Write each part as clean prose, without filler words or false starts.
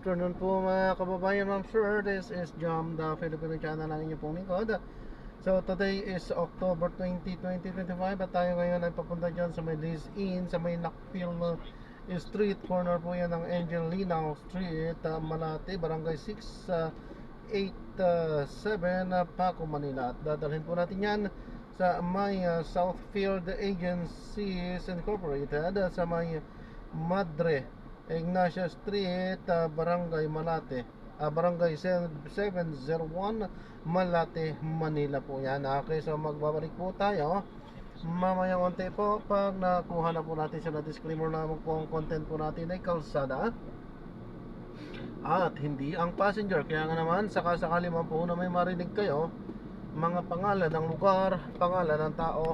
afternoon po mga kababayan, I'm sure this is Jam, the Filipino channel ng inyo pong lingkod. So today is October 20, 2025 at tayo ngayon ay papunta dyan sa may Liz Inn, sa may Nakpil Street, corner po yan ng Angelina Street, Malate, Barangay 687, Paco, Manila. At dadalhin po natin yan sa may Southfield Agencies Incorporated, sa may Madre Ignacia Street, Barangay Malate, Barangay 701, Malate, Manila po yan. Okay, so magbabalik po tayo mamaya konti po pag nakuha na po natin siya na disclaimer na po ang content po natin ay kalsada at hindi ang passenger. Kaya nga naman, sakasakali man po na may marinig kayo mga pangalan ng lugar, pangalan ng tao,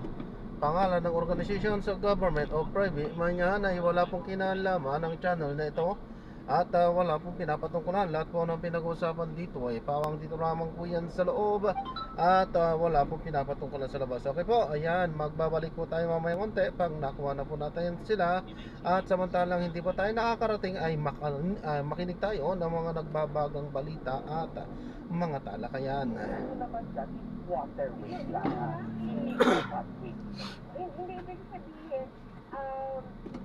pangalan ng organisasyon sa government o private, manyan ay wala pong kinalaman ng channel na ito at wala pong pinapatungkulan. Lahat po ng pinag-uusapan dito ay pawang dito lamang po yan sa loob at wala pong pinapatungkulan sa labas. Okay po, ayan, magbabalik po tayo mamaya konti pag nakuha na po natin sila. At samantalang hindi pa tayo nakakarating ay makinig tayo ng mga nagbabagang balita at mga talakayan. Waterway lang. Hindi waterway. Hindi ibig sabihin,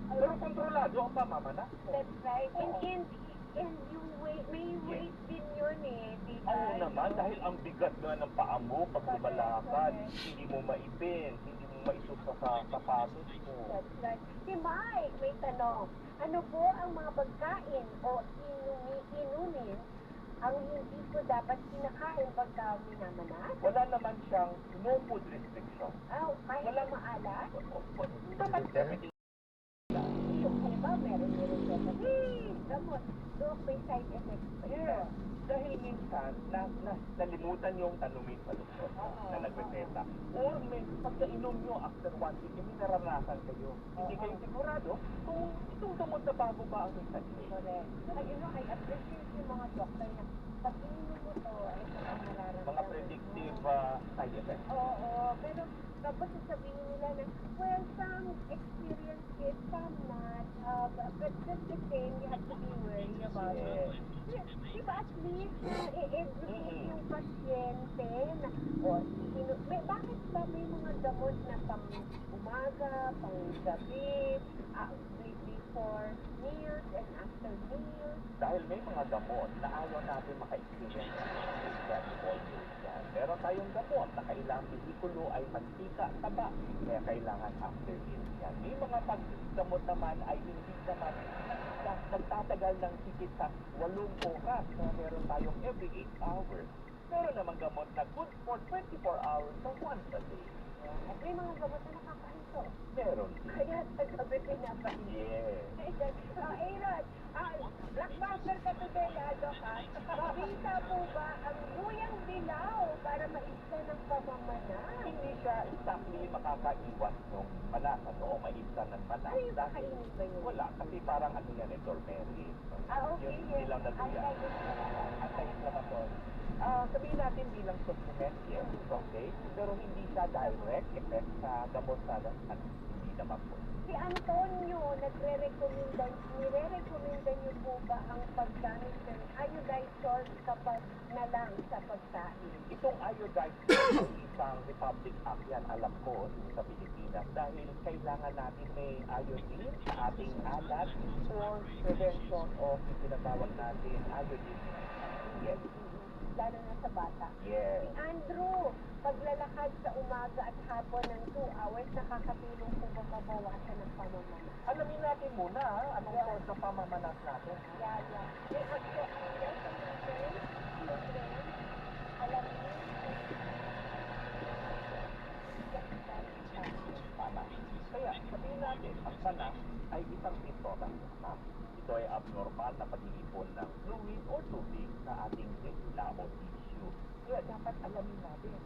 pero kontrolado ang pamamana. That's right. And yung weight, may weight din yun eh. Oo naman, dahil ang bigat nga ng paa mo pag lumalakad, hindi mo maipin, hindi mo maisusa sa sapatos mo. That's right. Si Mike, may tanong. Ano po ang mga pagkain o inumin ang hindi ko dapat kinakain pagka minamanas? Wala naman siyang no food restriction. Kahit wala maalat? Dapat definitely. Yung halimbawa, meron siya sa gamot. Doon may side effects pa. Yeah. Dahil minsan, nalimutan yung tanungin sa doktor na nagreseta. Or may pagkainom nyo after 1 week, may naranasan kayo. Hindi kayo sigurado kung itong gamot na bago ba ang result nyo. Correct. I appreciate yung mga doctor na pag ininom mo to, ay nararamdaman. Mga predictive side effects. Oo, pero tapos sasabihin nila na, well, some experience it, some not. But just the same, you have to be worried about it. Diba at least, i-educate yung pasyente na, bakit ba may mga gamot na pang umaga, pang gabi, before meals and after meals? Dahil may mga gamot na ayaw natin maka-experience ng meron tayong gamot na kailangang behikulo ay mantika, taba, kaya kailangan after meals yan. May mga paggamot naman ay hindi naman magtatagal ng higit sa 8 oras na meron tayong every 8 hours. Meron naman gamot na good for 24 hours so once a day. At may mga gamot na nakakahinto. Meron. Kaya pagkabi pinapahinto. Yes. Aaron, blockbuster ka today, Doc, ha? Mabisa po ba ang buyang dilaw para maibsan ng pamamana? Hindi siya exactly makakaiwas ng malasan o maibsan ng manas. Ay, makainit ba yun? Wala, kasi parang ano yan, turmeric. Okay. Yung dilaw na duyan. Anti-inflammatory. Sabihin natin bilang supplement, yes, okay, pero hindi siya direct effect sa gamot sa at hindi naman po. Si Antonio, nire-recommenda niyo po ba ang paggamit ng iodized salt kapag na lang sa pagkain? Itong iodized salt, isang Republic Act yan, alam ko, sa Pilipinas, dahil kailangan natin may iodine sa ating alat for prevention of yung tinatawag natin iodine. Yes. Lalo na sa bata. Yes. Si Andrew, paglalakad sa umaga at hapon ng 2 hours, nakakatulong po ba mabawasan ng pamamanas? Alamin natin muna, anong source ng pamamanas natin? Yeah. May access sa children, alamin. Tama. Kaya, sabihin natin, ang panas ay isang sintomas. Ito ay abnormal na pag-iipon ng fluid o tubig sa ating resula o tissue. Kaya dapat alamin natin.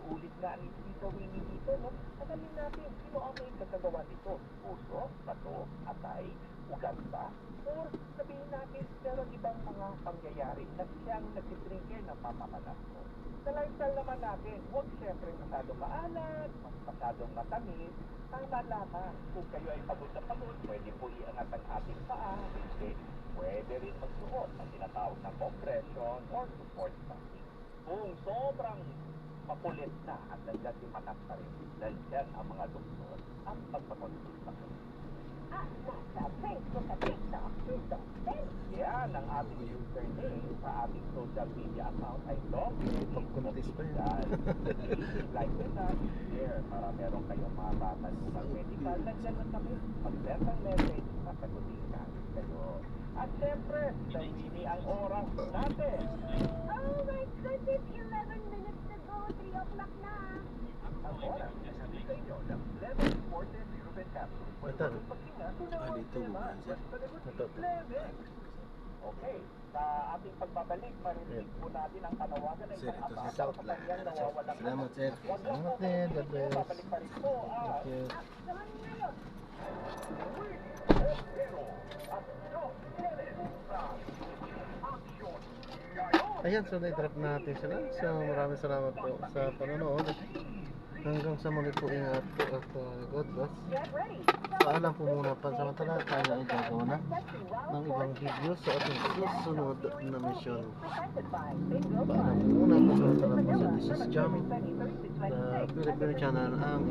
Ulit nga ang Tita Winnie dito, no? Alamin natin, sino ang may kagagawa nito? Puso, bato, atay, ugat ba? Or sabihin natin, meron ibang mga pangyayari na siyang nagsitrigger ng pamamanas mo. Sa lifestyle naman natin, huwag siyempre masyadong maalat, masyadong matamis, tama lamang. Kung kayo ay pagod na pagod, pwede po iangat ang ating paa, hindi. Pwede rin magsuot ng tinatawag na compression or support stocking. Kung sobrang makulit na at nandiyan si matas pa rin, nandiyan ang mga doktor at pagpakonsulta. Nasa Facebook at TikTok, Yan ang ating username sa ating social media account ay Pag-contest pa yan. like nyo na, share para meron kayong mga katanungang medical. Nandiyan na kami. Mag-send ang message, sasagutin namin kayo. At syempre, dahil ang oras natin. Oh my goodness, 11 minutes to go, 3 o'clock na. Ang oras, sabi sa inyo ng Lemon Forte Ruben Capsule. Ito. Paghinga, tunawang tema. Basta Ito. Lemon. Okay, sa ating pagbabalik, marinig po natin ang panawagan ng isang ama sa kanyang nawawalang Salamat, sir. Salamat din. God bless. Babalik pa rin po ang Thank you. Saan ngayon? Ayan, so na-drop natin sila. So maraming salamat po sa panonood. Hanggang sa muli po, ingat po at God bless. Get ready. Paalam po muna pansamantala, tayo ay gagawa na ng ibang video sa ating susunod na mission. Paalam po muna pansamantala po sa This is Jam sa Filipino channel ang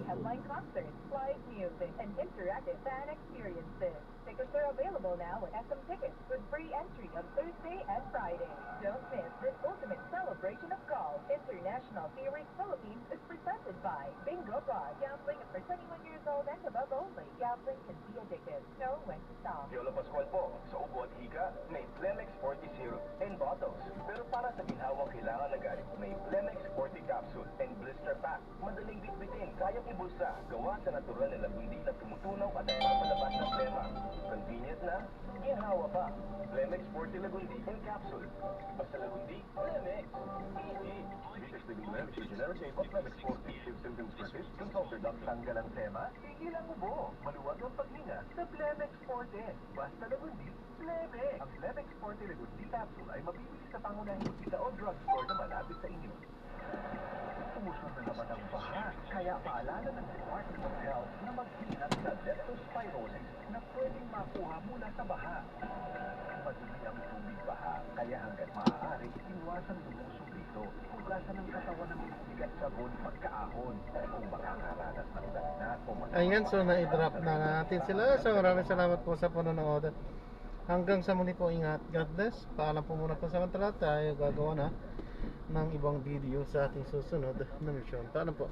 Headline concerts, live music, and interactive fan experiences. Tickets are available now at SM Tickets with free entry on Thursday and Friday. Don't miss this ultimate celebration of golf. International Series Philippines is presented by Bingo Bar. Gambling is for 21 years old and above only. Gambling can be addictive. Know when to stop. Yolo Pascual po, sa ubo at hika, may Plemex 40 syrup and bottles. Pero para sa ginhawang kailangan na galit, may Plemex 40 capsule and blister pack. Madaling bitbitin, kayang ibulsa, gawa sa natural na labundi na tumutunaw at nagpapalabas ng plema. Convenient na, ginhawa pa. Plemex 40 Lagundi in capsule. Basta Lagundi, Plemex. Easy. Research the Plemex is generic name of Plemex 40. If symptoms persist, consult your doctor. Tanggal ang plema, tigil ang ubo. Maluwag ang paghinga sa Plemex 40. Basta Lagundi, Plemex. Ang Plemex 40 Lagundi capsule ay mabibili sa pangunahing hospital o drugstore na malapit sa inyo. Umusog na naman ang baha, kaya paalala ng Department of Health na mag-ingat sa leptospirosis na pwedeng makuha mula sa baha. Madumi ang tubig baha, kaya hanggat maaari, iwasan lumusog dito. Hugasan ang katawan ng bigat sabon pagkaahon kung makakaranas ng lagnat o Ayan, so na-drop na natin sila. So maraming salamat po sa panonood. Hanggang sa muli po, ingat. God bless. Paalam po muna po sa kanila. Tayo gagawa na ng ibang video sa ating susunod na mission. Paalam po.